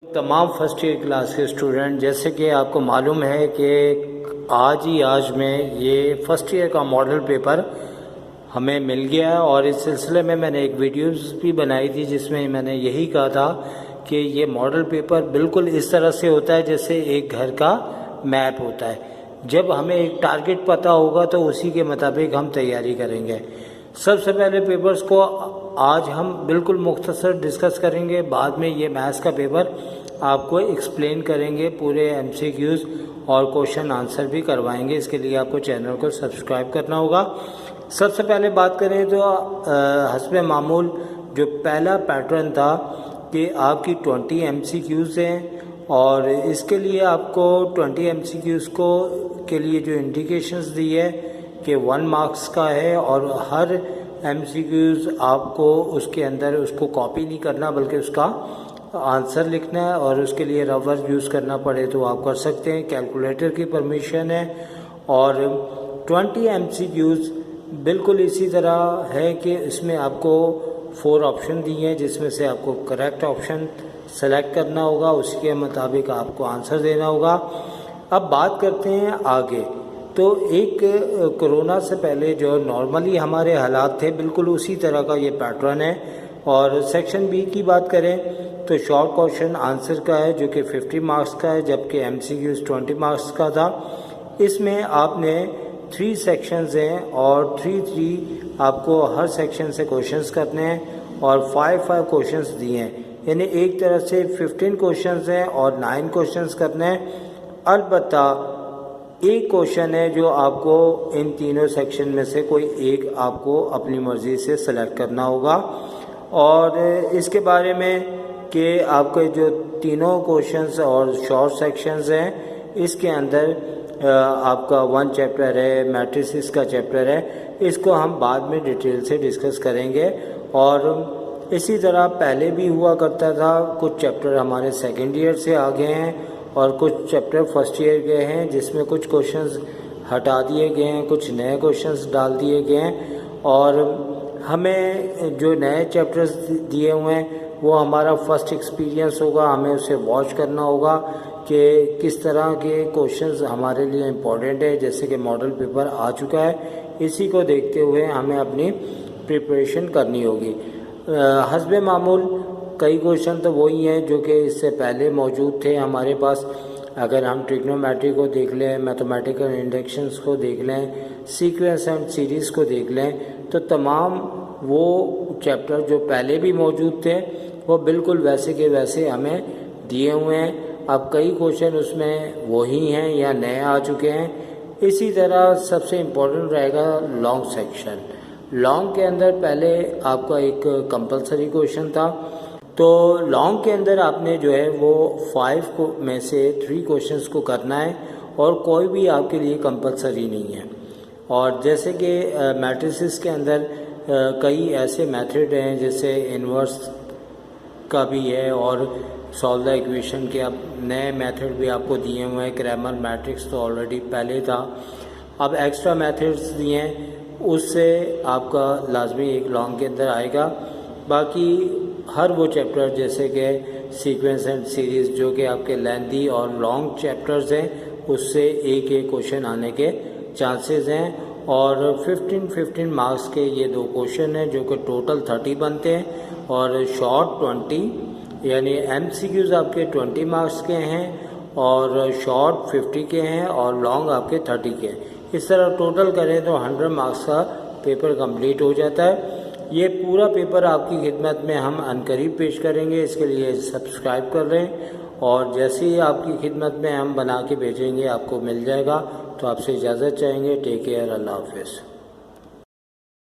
तमाम first year class के student, जैसे कि आपको मालूम है कि आज में ये फर्स्ट ईयर का मॉडल पेपर हमें मिल गया है और इस सिलसिले में मैंने एक वीडियोस भी बनाई थी जिसमें मैंने यही कहा था कि ये मॉडल पेपर बिल्कुल इस तरह से होता है जैसे एक घर का मैप होता है। जब हमें एक टारगेट पता होगा तो उसी के मुताबिक हम तैयारी करेंगे। सबसे पहले पेपर्स को आज हम बिल्कुल मुख्तसर डिस्कस करेंगे, बाद में ये मैथ्स का पेपर आपको एक्सप्लेन करेंगे, पूरे एमसीक्यूज़ और क्वेश्चन आंसर भी करवाएंगे। इसके लिए आपको चैनल को सब्सक्राइब करना होगा। सबसे पहले बात करें तो हस्बे मामूल जो पहला पैटर्न था कि आपकी 20 एमसीक्यूज़ हैं और इसके लिए आपको 20 एमसीक्यूज़ को के लिए जो इंडिकेशंस दी है कि 1 मार्क्स का है और हर एमसीक्यूज़ आपको उसके अंदर उसको कॉपी नहीं करना बल्कि उसका आंसर लिखना है और उसके लिए रबर यूज़ करना पड़े तो आप कर सकते हैं। कैलकुलेटर की परमिशन है और 20 एमसीक्यूज़ बिल्कुल इसी तरह है कि इसमें आपको 4 ऑप्शन दिए हैं जिसमें से आपको करेक्ट ऑप्शन सेलेक्ट करना होगा, उसी के मुताबिक आपको आंसर देना होगा। अब बात करते हैं आगे। तो एक कोरोना से पहले जो नॉर्मली हमारे हालात थे बिल्कुल उसी तरह का ये पैटर्न है। और सेक्शन बी की बात करें तो शॉर्ट क्वेश्चन आंसर का है जो कि 50 मार्क्स का है, जबकि एमसीक्यूज़ 20 मार्क्स का था। इसमें आपने 3 सेक्शंस हैं और 3 आपको हर सेक्शन से क्वेश्चंस करने हैं और 5 क्वेश्चंस दिए हैं, यानी एक तरह से 15 क्वेश्चंस हैं और 9 क्वेश्चंस करने हैं। अलबत्ता एक क्वेश्चन है जो आपको इन तीनों सेक्शन में से कोई एक आपको अपनी मर्ज़ी से सेलेक्ट करना होगा। और इसके बारे में कि आपके जो तीनों क्वेश्चंस और शॉर्ट सेक्शंस हैं इसके अंदर आपका 1 चैप्टर है, मैट्रिसेस का चैप्टर है, इसको हम बाद में डिटेल से डिस्कस करेंगे। और इसी तरह पहले भी हुआ करता था, कुछ चैप्टर हमारे सेकेंड ईयर से आ गए हैं और कुछ चैप्टर फर्स्ट ईयर गए हैं जिसमें कुछ क्वेश्चंस हटा दिए गए हैं, कुछ नए क्वेश्चंस डाल दिए गए हैं। और हमें जो नए चैप्टर्स दिए हुए हैं वो हमारा फर्स्ट एक्सपीरियंस होगा, हमें उसे वॉच करना होगा कि किस तरह के क्वेश्चंस हमारे लिए इम्पोर्टेंट है। जैसे कि मॉडल पेपर आ चुका है, इसी को देखते हुए हमें अपनी प्रिपरेशन करनी होगी। हस्बे मामूल कई क्वेश्चन तो वही हैं जो कि इससे पहले मौजूद थे हमारे पास। अगर हम ट्रिग्नोमेट्री को देख लें, मैथमेटिकल इंडक्शंस को देख लें, सीक्वेंस एंड सीरीज़ को देख लें, तो तमाम वो चैप्टर जो पहले भी मौजूद थे वो बिल्कुल वैसे के वैसे हमें दिए हुए हैं। अब कई क्वेश्चन उसमें वही हैं या नए आ चुके हैं। इसी तरह सबसे इम्पोर्टेंट रहेगा लॉन्ग सेक्शन। लॉन्ग के अंदर पहले आपका एक कंपलसरी क्वेश्चन था, तो लॉन्ग के अंदर आपने जो है वो 5 में से 3 क्वेश्चंस को करना है और कोई भी आपके लिए कंपलसरी नहीं है। और जैसे कि मैट्रिसेस के अंदर कई ऐसे मेथड हैं जैसे इन्वर्स का भी है और सॉल्व द इक्वेशन के अब नए मेथड भी आपको दिए हुए हैं। क्रैमर मैट्रिक्स तो ऑलरेडी पहले था, अब एक्स्ट्रा मेथड्स दिए हैं, उससे आपका लाजमी एक लॉन्ग के अंदर आएगा। बाकी हर वो चैप्टर जैसे कि सीक्वेंस एंड सीरीज़ जो कि आपके लेंथी और लॉन्ग चैप्टर्स हैं उससे एक क्वेश्चन आने के चांसेस हैं। और 15 मार्क्स के ये 2 क्वेश्चन हैं जो कि टोटल 30 बनते हैं और शॉर्ट 20 यानी एमसीक्यूज़ आपके 20 मार्क्स के हैं और शॉर्ट 50 के हैं और लॉन्ग आपके 30 के हैं। इस तरह टोटल करें तो 100 मार्क्स का पेपर कंप्लीट हो जाता है। ये पूरा पेपर आपकी खिदमत में हम अनकरीब पेश करेंगे, इसके लिए सब्सक्राइब कर लें और जैसे ही आपकी खिदमत में हम बना के भेजेंगे आपको मिल जाएगा। तो आपसे इजाज़त चाहेंगे। टेक केयर, अल्लाह हाफ़िज़।